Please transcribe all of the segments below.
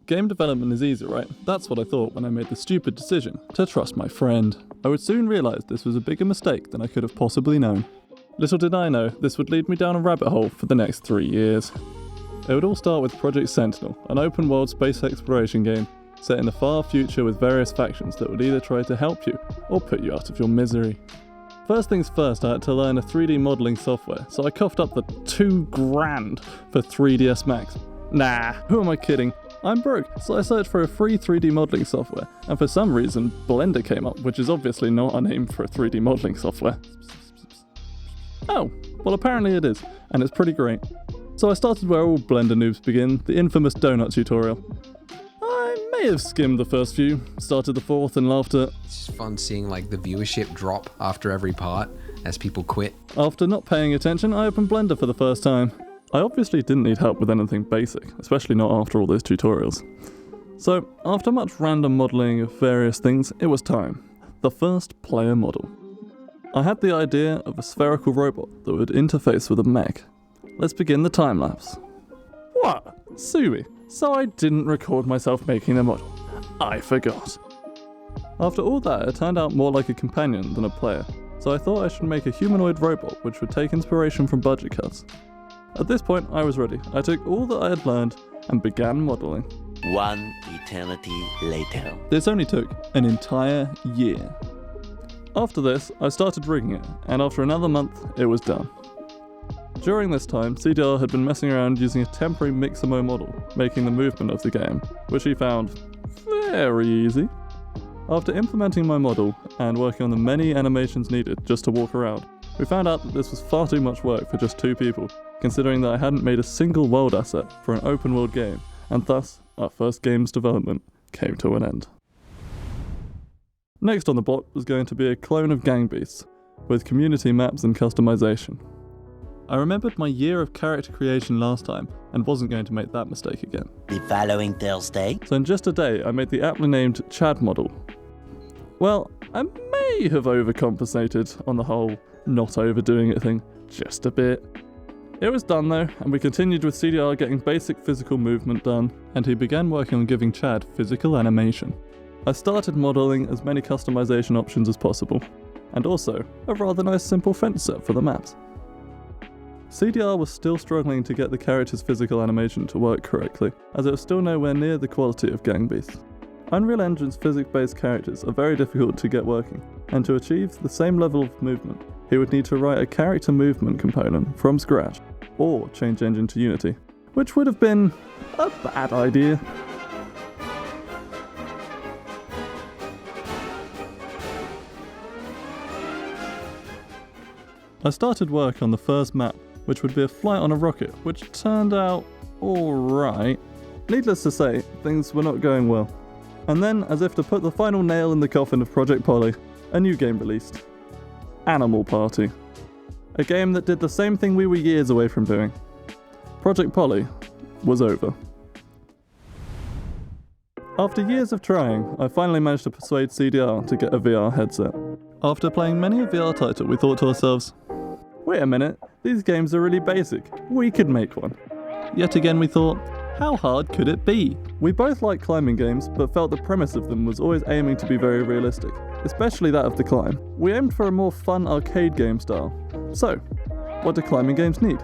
Game development is easy, right? That's what I thought when I made the stupid decision to trust my friend. I would soon realise this was a bigger mistake than I could have possibly known. Little did I know, this would lead me down a rabbit hole for the next 3 years. It would all start with Project Sentinel, an open-world space exploration game set in the far future with various factions that would either try to help you or put you out of your misery. First things first, I had to learn a 3D modelling software, so I coughed up the $2,000 for 3ds Max. Nah, who am I kidding? I'm broke, so I searched for a free 3D modelling software, and for some reason, Blender came up, which is obviously not a name for a 3D modelling software. Oh, well apparently it is, and it's pretty great. So I started where all Blender noobs begin, the infamous donut tutorial. I may have skimmed the first few, started the fourth and laughed at... It's just fun seeing like the viewership drop after every part as people quit. After not paying attention, I opened Blender for the first time. I obviously didn't need help with anything basic, especially not after all those tutorials. So, after much random modelling of various things, it was time. The first player model. I had the idea of a spherical robot that would interface with a mech. Let's begin the time-lapse. What? Sui. So I didn't record myself making the model. I forgot. After all that, it turned out more like a companion than a player, so I thought I should make a humanoid robot which would take inspiration from budget cuts. At this point, I was ready. I took all that I had learned and began modelling. One eternity later. This only took an entire year. After this, I started rigging it, and after another month, it was done. During this time, CDR had been messing around using a temporary Mixamo model, making the movement of the game, which he found very easy. After implementing my model and working on the many animations needed just to walk around, we found out that this was far too much work for just 2 people, considering that I hadn't made a single world asset for an open world game, and thus, our first game's development came to an end. Next on the block was going to be a clone of Gang Beasts, with community maps and customization. I remembered my year of character creation last time, and wasn't going to make that mistake again. The following Thursday. So in just a day, I made the aptly named Chad model. Well, I may have overcompensated on the whole not overdoing it thing, just a bit. It was done though, and we continued with CDR getting basic physical movement done, and he began working on giving Chad physical animation. I started modelling as many customization options as possible, and also a rather nice simple fence set for the maps. CDR was still struggling to get the character's physical animation to work correctly, as it was still nowhere near the quality of Gang Beasts. Unreal Engine's physics-based characters are very difficult to get working, and to achieve the same level of movement, he would need to write a character movement component from scratch, or change engine to Unity, which would have been a bad idea. I started work on the first map, which would be a flight on a rocket, which turned out alright. Needless to say, things were not going well. And then, as if to put the final nail in the coffin of Project Polly, a new game released. Animal Party. A game that did the same thing we were years away from doing. Project Polly was over. After years of trying, I finally managed to persuade CDR to get a VR headset. After playing many a VR title, we thought to ourselves, wait a minute, these games are really basic, we could make one. Yet again we thought, how hard could it be? We both liked climbing games, but felt the premise of them was always aiming to be very realistic, especially that of the climb. We aimed for a more fun arcade game style. So, what do climbing games need?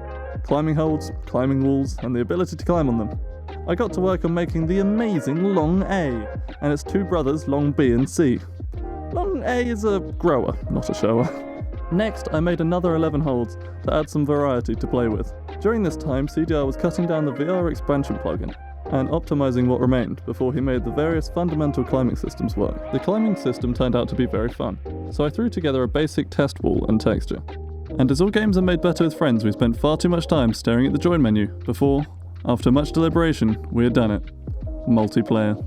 Climbing holds, climbing walls, and the ability to climb on them. I got to work on making the amazing Long A, and its 2 brothers, Long B and C. Long A is a grower, not a shower. Next, I made another 11 holds that add some variety to play with. During this time, CDR was cutting down the VR expansion plugin and optimizing what remained before he made the various fundamental climbing systems work. The climbing system turned out to be very fun, so I threw together a basic test wall and texture. And as all games are made better with friends, we spent far too much time staring at the join menu before, after much deliberation, we had done it. Multiplayer.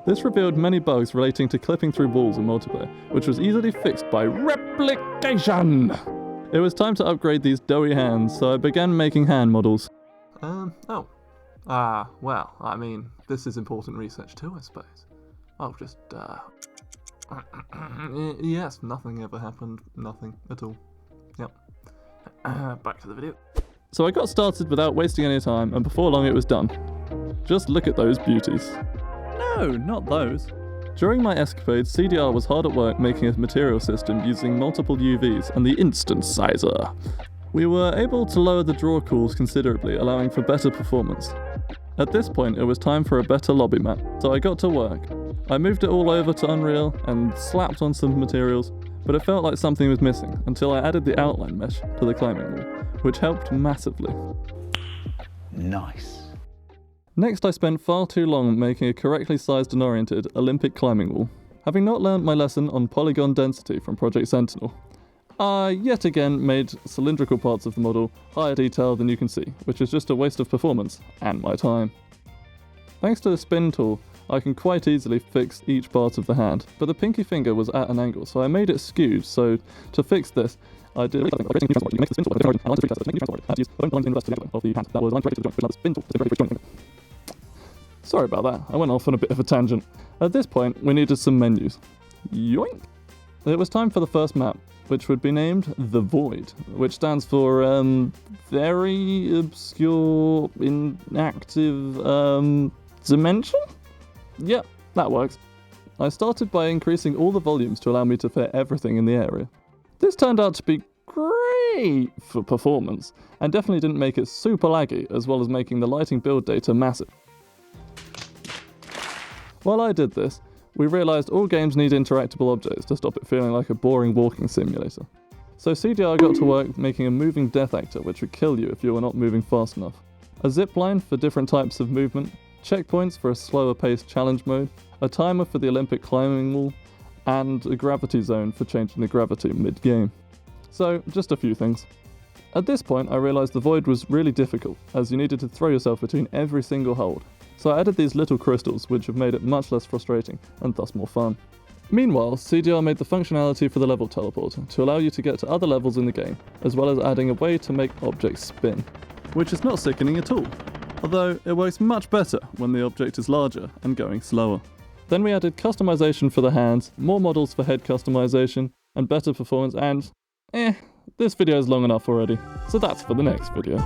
This revealed many bugs relating to clipping through walls in multiplayer, which was easily fixed by replication! It was time to upgrade these doughy hands, so I began making hand models. Well, I mean, this is important research too, I suppose. I'll just, yes, nothing ever happened. Nothing at all. Yep. Back to the video. So I got started without wasting any time, and before long it was done. Just look at those beauties. No, not those. During my escapades, CDR was hard at work making a material system using multiple UVs and the instance sizer. We were able to lower the draw calls considerably, allowing for better performance. At this point, it was time for a better lobby map, so I got to work. I moved it all over to Unreal and slapped on some materials, but it felt like something was missing until I added the outline mesh to the climbing wall, which helped massively. Nice. Next, I spent far too long making a correctly sized and oriented Olympic climbing wall. Having not learned my lesson on polygon density from Project Sentinel, I yet again made cylindrical parts of the model higher detail than you can see, which is just a waste of performance and my time. Thanks to the spin tool, I can quite easily fix each part of the hand, but the pinky finger was at an angle, so I made it skewed, so to fix this, I did Sorry about that, I went off on a bit of a tangent. At this point, we needed some menus. Yoink! It was time for the first map, which would be named The Void, which stands for, very obscure, inactive, dimension? Yep, that works. I started by increasing all the volumes to allow me to fit everything in the area. This turned out to be great for performance, and definitely didn't make it super laggy, as well as making the lighting build data massive. While I did this, we realised all games need interactable objects to stop it feeling like a boring walking simulator. So CDR got to work making a moving death actor which would kill you if you were not moving fast enough, a zipline for different types of movement, checkpoints for a slower paced challenge mode, a timer for the Olympic climbing wall, and a gravity zone for changing the gravity mid-game. So, just a few things. At this point I realised the Void was really difficult, as you needed to throw yourself between every single hold. So I added these little crystals, which have made it much less frustrating, and thus more fun. Meanwhile, CDR made the functionality for the level teleporter to allow you to get to other levels in the game, as well as adding a way to make objects spin. Which is not sickening at all, although it works much better when the object is larger and going slower. Then we added customization for the hands, more models for head customization, and better performance, and this video is long enough already, so that's for the next video.